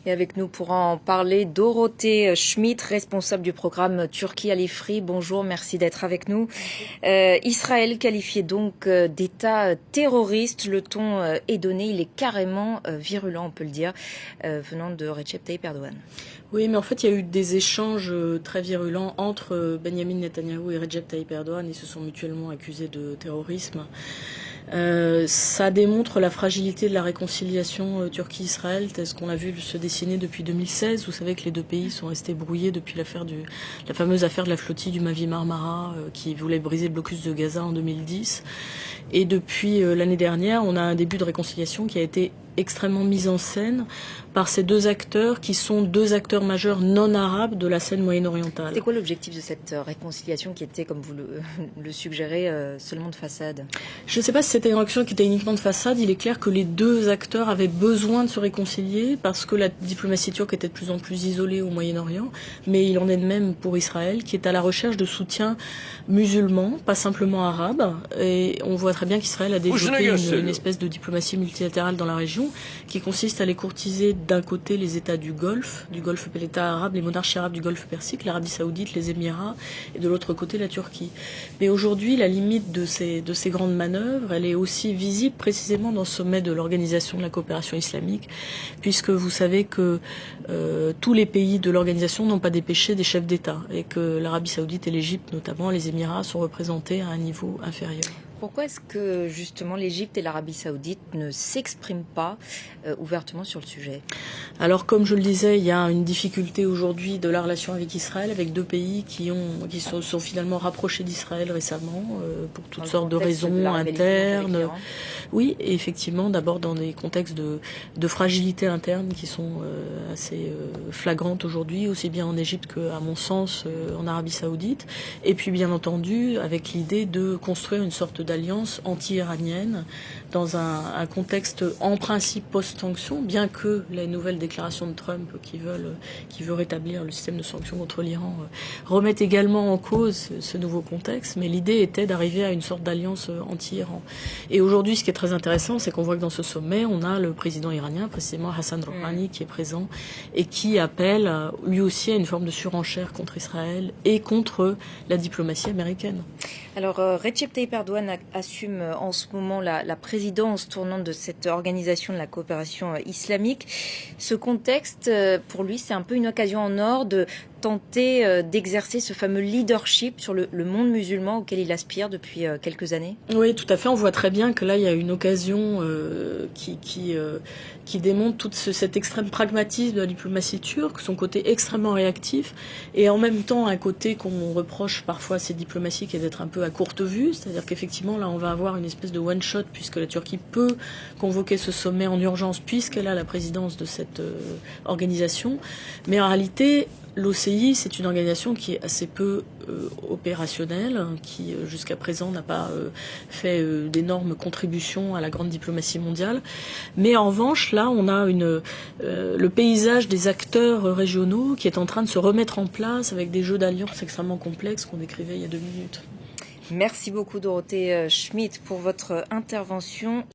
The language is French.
Et avec nous pour en parler, Dorothée Schmidt, responsable du programme Turquie à l'IFRI. Bonjour, merci d'être avec nous. Israël qualifié donc d'État terroriste, le ton est donné, il est carrément virulent, on peut le dire, venant de Recep Tayyip Erdogan. Oui, mais en fait, il y a eu des échanges très virulents entre Benjamin Netanyahou et Recep Tayyip Erdogan. Ils se sont mutuellement accusés de terrorisme. Ça démontre la fragilité de la réconciliation Turquie-Israël, telle qu'on l'a vu se dessiner depuis 2016. Vous savez que les deux pays sont restés brouillés depuis la fameuse affaire de la flottille du Mavi Marmara qui voulait briser le blocus de Gaza en 2010. Et depuis l'année dernière, on a un début de réconciliation qui a été extrêmement mise en scène par ces deux acteurs qui sont deux acteurs majeurs non arabes de la scène moyen-orientale. C'était quoi l'objectif de cette réconciliation qui était, comme vous le suggérez, seulement de façade? Je ne sais pas si c'était une réaction qui était uniquement de façade. Il est clair que les deux acteurs avaient besoin de se réconcilier parce que la diplomatie turque était de plus en plus isolée au Moyen-Orient, mais il en est de même pour Israël qui est à la recherche de soutien musulman, pas simplement arabe. Et on voit très bien qu'Israël a développé une espèce de diplomatie multilatérale dans la région qui consiste à aller courtiser d'un côté les États du Golfe, les États arabes, les monarchies arabes du Golfe Persique, l'Arabie Saoudite, les Émirats, et de l'autre côté la Turquie. Mais aujourd'hui, la limite de ces grandes manœuvres, elle est aussi visible précisément dans le sommet de l'Organisation de la coopération islamique, puisque vous savez que tous les pays de l'organisation n'ont pas dépêché des chefs d'État, et que l'Arabie Saoudite et l'Égypte, notamment les Émirats, sont représentés à un niveau inférieur. Pourquoi est-ce que justement l'Égypte et l'Arabie Saoudite ne s'expriment pas ouvertement sur le sujet? Alors comme je le disais, il y a une difficulté aujourd'hui de la relation avec Israël, avec deux pays qui sont finalement rapprochés d'Israël récemment pour toutes sortes de raisons internes. Oui, et effectivement, d'abord dans des contextes de fragilité interne qui sont assez flagrantes aujourd'hui, aussi bien en Égypte qu'à mon sens en Arabie Saoudite. Et puis bien entendu avec l'idée de construire une sorte d'alliance anti-iranienne dans un contexte en principe post-sanctions, bien que les nouvelles déclarations de Trump qui veut rétablir le système de sanctions contre l'Iran remettent également en cause ce nouveau contexte, mais l'idée était d'arriver à une sorte d'alliance anti-Iran. Et aujourd'hui, ce qui est très intéressant, c'est qu'on voit que dans ce sommet, on a le président iranien, précisément Hassan Rouhani, qui est présent et qui appelle lui aussi à une forme de surenchère contre Israël et contre la diplomatie américaine. Alors, Recep Tayyip Erdogan assume en ce moment la présidence tournante de cette organisation de la coopération islamique. Ce contexte, pour lui, c'est un peu une occasion en or de tenter d'exercer ce fameux leadership sur le monde musulman auquel il aspire depuis quelques années. Oui, tout à fait. On voit très bien que là, il y a une occasion qui démontre tout cet extrême pragmatisme de la diplomatie turque, son côté extrêmement réactif, et en même temps un côté qu'on reproche parfois à ces diplomaties qui est d'être un peu à courte vue, c'est-à-dire qu'effectivement là on va avoir une espèce de one-shot puisque la Turquie peut convoquer ce sommet en urgence puisqu'elle a la présidence de cette organisation, mais en réalité l'OCI, c'est une organisation qui est assez peu opérationnelle, qui jusqu'à présent n'a pas fait d'énormes contributions à la grande diplomatie mondiale. Mais en revanche, là, on a le paysage des acteurs régionaux qui est en train de se remettre en place avec des jeux d'alliances extrêmement complexes qu'on décrivait il y a 2 minutes. Merci beaucoup Dorothée Schmidt pour votre intervention.